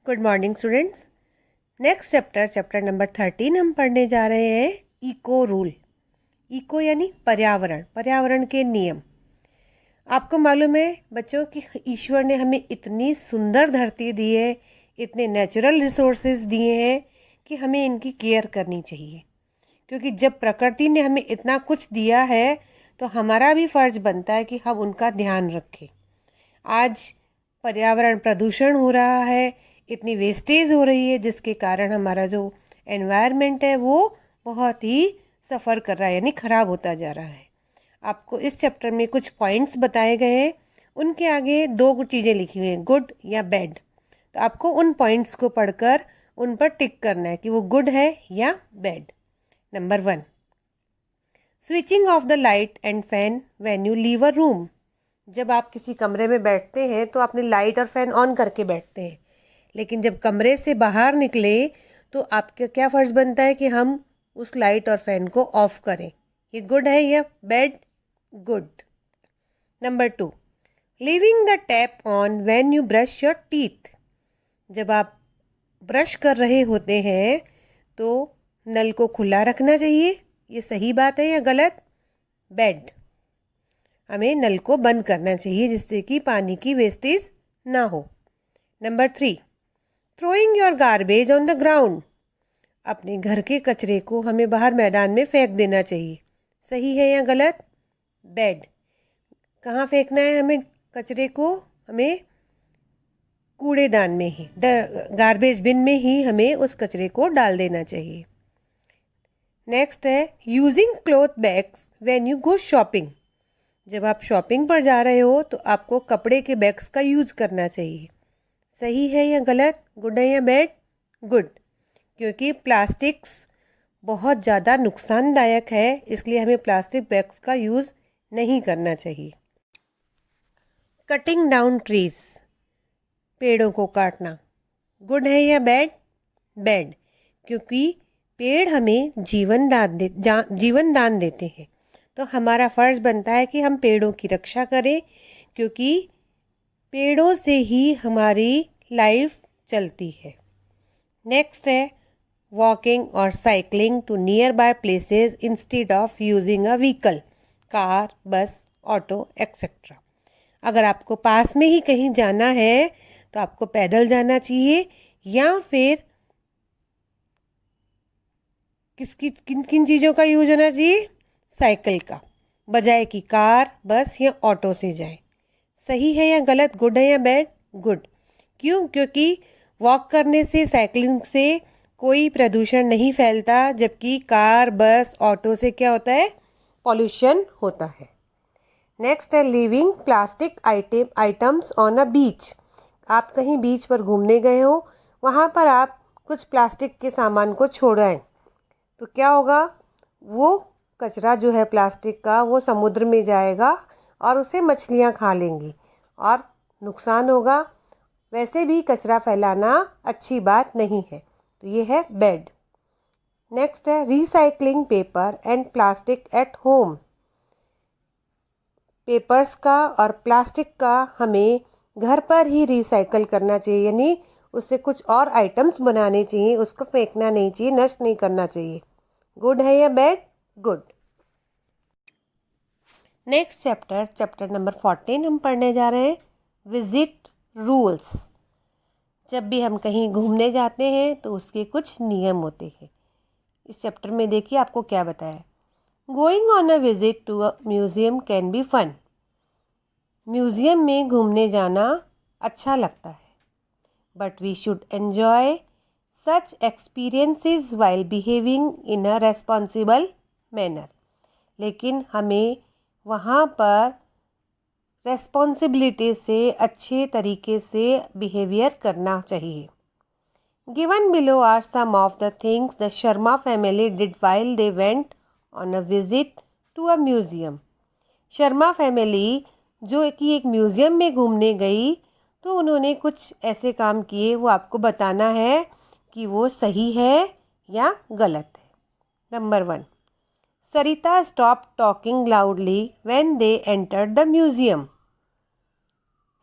Good morning students. Next chapter number 13 हम पढ़ने जा रहे हैं इको रूल। इको यानी पर्यावरण, पर्यावरण के नियम। आपको मालूम है बच्चों कि ईश्वर ने हमें इतनी सुंदर धरती दी है, इतने नेचुरल रिसोर्सेज दिए हैं कि हमें इनकी केयर करनी चाहिए। क्योंकि जब प्रकृति ने हमें इतना कुछ दिया है तो हमारा भी फर्ज बनता है कि हम उनका ध्यान रखें। आज पर्यावरण प्रदूषण हो रहा है, इतनी वेस्टेज हो रही है जिसके कारण हमारा जो एनवायरनमेंट है वो बहुत ही सफ़र कर रहा है, यानी ख़राब होता जा रहा है। आपको इस चैप्टर में कुछ पॉइंट्स बताए गए हैं, उनके आगे दो चीज़ें लिखी हुई हैं, गुड या बैड। तो आपको उन पॉइंट्स को पढ़कर उन पर टिक करना है कि वो गुड है या bad. Number 1, switching off the light and fan when you leave a room. जब आप किसी कमरे में बैठते हैं तो अपने लाइट और फैन ऑन करके बैठते हैं, लेकिन जब कमरे से बाहर निकले तो आपका क्या फ़र्ज़ बनता है कि हम उस लाइट और फैन को ऑफ करें। ये गुड है या bad? Good. Number 2, leaving the tap on when you brush your teeth. जब आप ब्रश कर रहे होते हैं तो नल को खुला रखना चाहिए। ये सही बात है या गलत? बैड। हमें नल को बंद करना चाहिए जिससे कि पानी की वेस्टेज ना हो। Number 3, throwing your garbage on the ground. अपने घर के कचरे को हमें बाहर मैदान में फेंक देना चाहिए। सही है या गलत? बैड। कहाँ फेंकना है हमें कचरे को? हमें कूड़ेदान में ही, गार्बेज बिन में ही हमें उस कचरे को डाल देना चाहिए। नेक्स्ट है using cloth bags when you go shopping. जब आप शॉपिंग पर जा रहे हो तो आपको कपड़े के बैग्स का यूज़ करना चाहिए। सही है या गलत? गुड है या बैड? गुड। क्योंकि प्लास्टिक्स बहुत ज़्यादा नुकसानदायक है, इसलिए हमें प्लास्टिक बैग्स का यूज़ नहीं करना चाहिए। कटिंग डाउन ट्रीज, पेड़ों को काटना, गुड है या बैड? बैड। क्योंकि पेड़ हमें जीवन दान देते हैं, तो हमारा फ़र्ज़ बनता है कि हम पेड़ों की रक्षा करें, क्योंकि पेड़ों से ही हमारी लाइफ चलती है। नेक्स्ट है वॉकिंग और cycling to nearby places instead of using a vehicle, car, bus, auto etcetera. अगर आपको पास में ही कहीं जाना है तो आपको पैदल जाना चाहिए, या फिर किन किन चीज़ों का यूज होना चाहिए? साइकिल का, बजाय कि कार, बस या ऑटो से जाए। सही है या गलत? गुड है या बैड? गुड। क्यों? क्योंकि वॉक करने से, साइकिलिंग से कोई प्रदूषण नहीं फैलता, जबकि कार, बस, ऑटो से क्या होता है? पॉल्यूशन होता है। नेक्स्ट है leaving plastic items on a beach. आप कहीं बीच पर घूमने गए हो, वहाँ पर आप कुछ प्लास्टिक के सामान को छोड़ें तो क्या होगा? वो कचरा जो है प्लास्टिक का वो समुद्र में जाएगा और उसे मछलियाँ खा लेंगी और नुकसान होगा। वैसे भी कचरा फैलाना अच्छी बात नहीं है, तो ये है बैड। नेक्स्ट है recycling paper and plastic at home. Papers का और प्लास्टिक का हमें घर पर ही रिसाइकल करना चाहिए, यानी उससे कुछ और आइटम्स बनाने चाहिए, उसको फेंकना नहीं चाहिए, नष्ट नहीं करना चाहिए। गुड है या bad? Good. Next chapter number 14 हम पढ़ने जा रहे हैं विजिट रूल्स। जब भी हम कहीं घूमने जाते हैं तो उसके कुछ नियम होते हैं। इस चैप्टर में देखिए आपको क्या बताया। Going on a visit to a museum can be fun. Museum में घूमने जाना अच्छा लगता है, but we should enjoy such experiences while behaving in a responsible manner. लेकिन हमें वहाँ पर रेस्पॉन्सिबिलिटी से, अच्छे तरीके से बिहेवियर करना चाहिए। Given below are some of the things the Sharma family did while they went on a visit to a museum. Sharma family जो कि एक म्यूज़ियम में घूमने गई तो उन्होंने कुछ ऐसे काम किए, वो आपको बताना है कि वो सही है या गलत है। Number 1, Sarita stopped talking loudly when they entered the museum.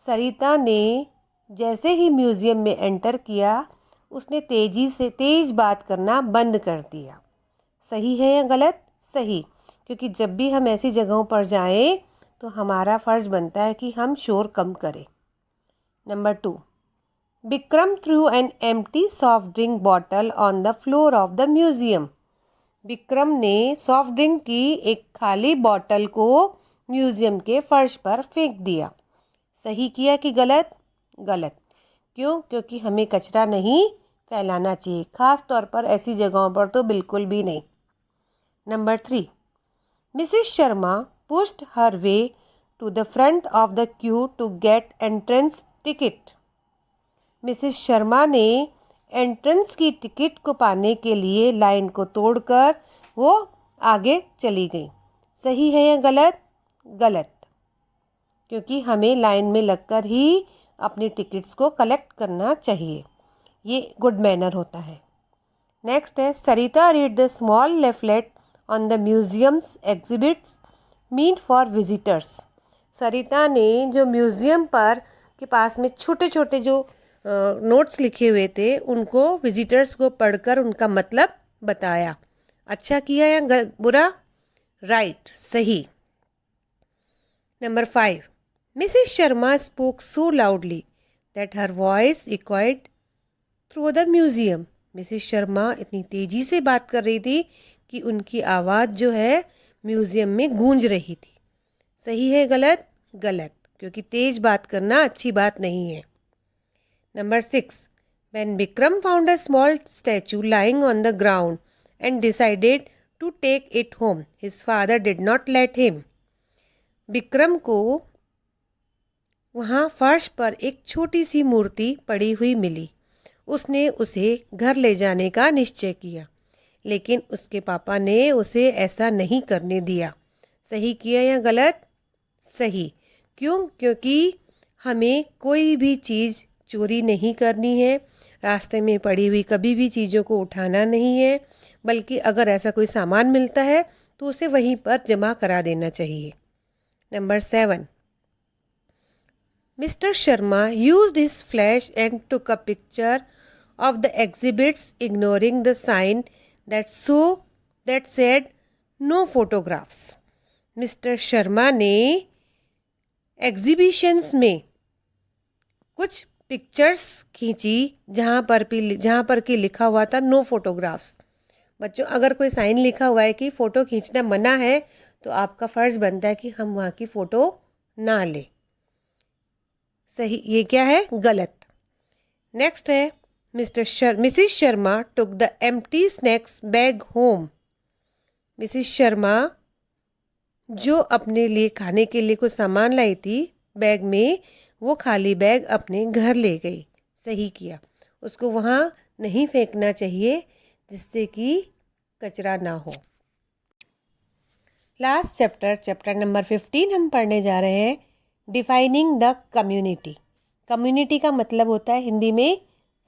सरिता ने जैसे ही म्यूज़ियम में एंटर किया उसने तेज बात करना बंद कर दिया। सही है या गलत? सही, क्योंकि जब भी हम ऐसी जगहों पर जाएं तो हमारा फ़र्ज़ बनता है कि हम शोर कम करें। Number 2, Vikram through an empty soft drink bottle on the floor of the museum. Vikram ने सॉफ्ट ड्रिंक की एक खाली बॉटल को म्यूज़ियम के फर्श पर फेंक दिया। सही किया कि गलत? गलत। क्यों? क्योंकि हमें कचरा नहीं फैलाना चाहिए, ख़ास तौर पर ऐसी जगहों पर तो बिल्कुल भी नहीं। Number 3, Mrs Sharma pushed her way to the front of the queue to get entrance ticket. Mrs Sharma ने एंट्रेंस की टिकट को पाने के लिए लाइन को तोड़कर वो आगे चली गई। सही है या गलत? गलत, क्योंकि हमें लाइन में लगकर ही अपनी टिकट्स को कलेक्ट करना चाहिए। ये गुड मैनर होता है। नेक्स्ट है, Sarita read the small leaflet on the museums exhibits meant for visitors. Sarita ने जो म्यूज़ियम पर के पास में छोटे छोटे जो नोट्स लिखे हुए थे उनको विजिटर्स को पढ़कर उनका मतलब बताया। अच्छा किया या बुरा? राइट, सही। Number 5, Mrs Sharma spoke so loudly that her voice echoed through the museum. Mrs Sharma इतनी तेज़ी से बात कर रही थी कि उनकी आवाज़ जो है म्यूज़ियम में गूंज रही थी। सही है गलत? गलत, क्योंकि तेज़ बात करना अच्छी बात नहीं है। Number 6, when Vikram found a small statue lying on the ground and decided to take it home, his father did not let him. Vikram को वहाँ फर्श पर एक छोटी सी मूर्ति पड़ी हुई मिली। उसने उसे घर ले जाने का निश्चय किया, लेकिन उसके पापा ने उसे ऐसा नहीं करने दिया। सही किया या गलत? सही। क्यों? क्योंकि हमें कोई भी चीज़ चोरी नहीं करनी है, रास्ते में पड़ी हुई कभी भी चीज़ों को उठाना नहीं है, बल्कि अगर ऐसा कोई सामान मिलता है तो उसे वहीं पर जमा करा देना चाहिए। Number 7, Mr Sharma used his flash and took a picture of the exhibits ignoring the sign that said no photographs. Mr Sharma ने एग्जीबिशंस में कुछ पिक्चर्स खींची जहाँ पर कि लिखा हुआ था नो फोटोग्राफ्स। बच्चों, अगर कोई साइन लिखा हुआ है कि फ़ोटो खींचना मना है तो आपका फ़र्ज़ बनता है कि हम वहाँ की फ़ोटो ना लें। सही, ये क्या है? गलत। नेक्स्ट है, Mrs Sharma took the empty snacks bag home. Mrs Sharma जो अपने लिए खाने के लिए कुछ सामान लाई थी बैग में, वो खाली बैग अपने घर ले गई। सही किया, उसको वहाँ नहीं फेंकना चाहिए जिससे कि कचरा ना हो। लास्ट चैप्टर नंबर 15 हम पढ़ने जा रहे हैं, डिफाइनिंग द कम्युनिटी। कम्युनिटी का मतलब होता है हिंदी में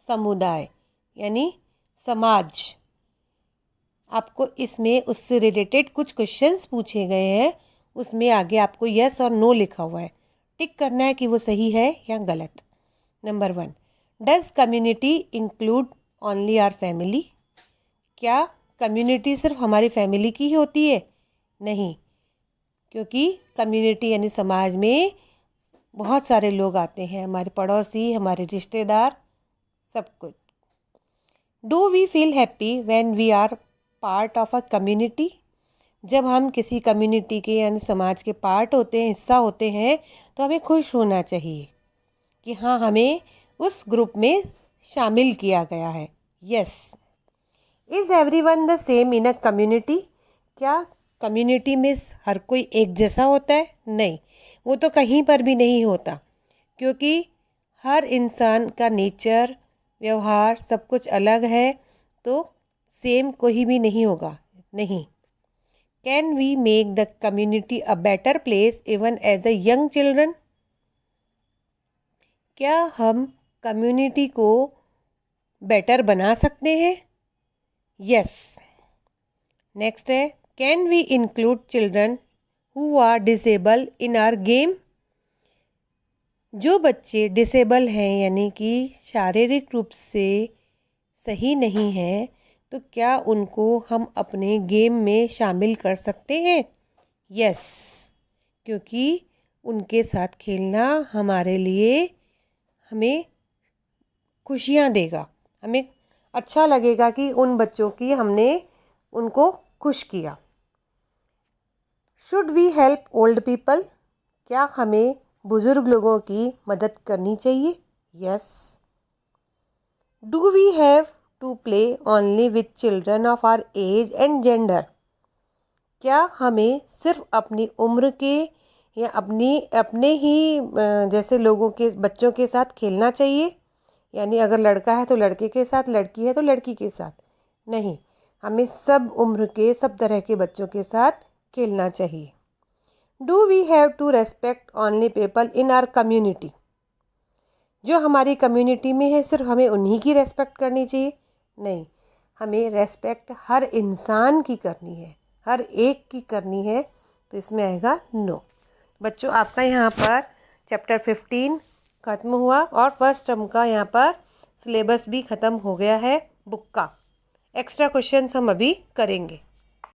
समुदाय यानी समाज। आपको इसमें उससे रिलेटेड कुछ क्वेश्चंस पूछे गए हैं, उसमें आगे आपको यस और नो लिखा हुआ है, टिक करना है कि वो सही है या गलत। Number 1, does community include only our family. क्या कम्युनिटी सिर्फ हमारी फैमिली की ही होती है? नहीं, क्योंकि कम्युनिटी यानी समाज में बहुत सारे लोग आते हैं, हमारे पड़ोसी, हमारे रिश्तेदार, सब कुछ। Do we feel happy when we are part of a community. जब हम किसी कम्युनिटी के यानी समाज के पार्ट होते हैं, हिस्सा होते हैं, तो हमें खुश होना चाहिए कि हाँ, हमें उस ग्रुप में शामिल किया गया है। Yes. Is everyone the same in a community. क्या कम्युनिटी में हर कोई एक जैसा होता है? नहीं, वो तो कहीं पर भी नहीं होता, क्योंकि हर इंसान का नेचर, व्यवहार सब कुछ अलग है, तो सेम कोई भी नहीं होगा। नहीं। Can we make the community a better place even as a young children. क्या हम कम्युनिटी को बेटर बना सकते हैं? यस। नेक्स्ट है, can we include children who are disable in our game. जो बच्चे डिसेबल हैं यानी कि शारीरिक रूप से सही नहीं हैं, तो क्या उनको हम अपने गेम में शामिल कर सकते हैं? यस, क्योंकि उनके साथ खेलना हमारे लिए हमें खुशियाँ देगा। हमें अच्छा लगेगा कि उन बच्चों की हमने उनको खुश किया। Should we help old people? क्या हमें बुज़ुर्ग लोगों की मदद करनी चाहिए? Yes. Do we have to play only with children of our age and gender? क्या हमें सिर्फ अपनी उम्र के या अपने ही जैसे लोगों के बच्चों के साथ खेलना चाहिए? यानी अगर लड़का है तो लड़के के साथ, लड़की है तो लड़की के साथ? नहीं, हमें सब उम्र के सब तरह के बच्चों के साथ खेलना चाहिए। Do we have to respect only people in our community? जो हमारी कम्युनिटी में है सिर्फ हमें उन्हीं की रेस्पेक्ट करनी चाहिए? नहीं, हमें रेस्पेक्ट हर इंसान की करनी है, हर एक की करनी है। तो इसमें आएगा नो। बच्चों, आपका यहाँ पर चैप्टर 15 ख़त्म हुआ और फर्स्ट टर्म का यहाँ पर सिलेबस भी ख़त्म हो गया है बुक का। एक्स्ट्रा क्वेश्चंस हम अभी करेंगे।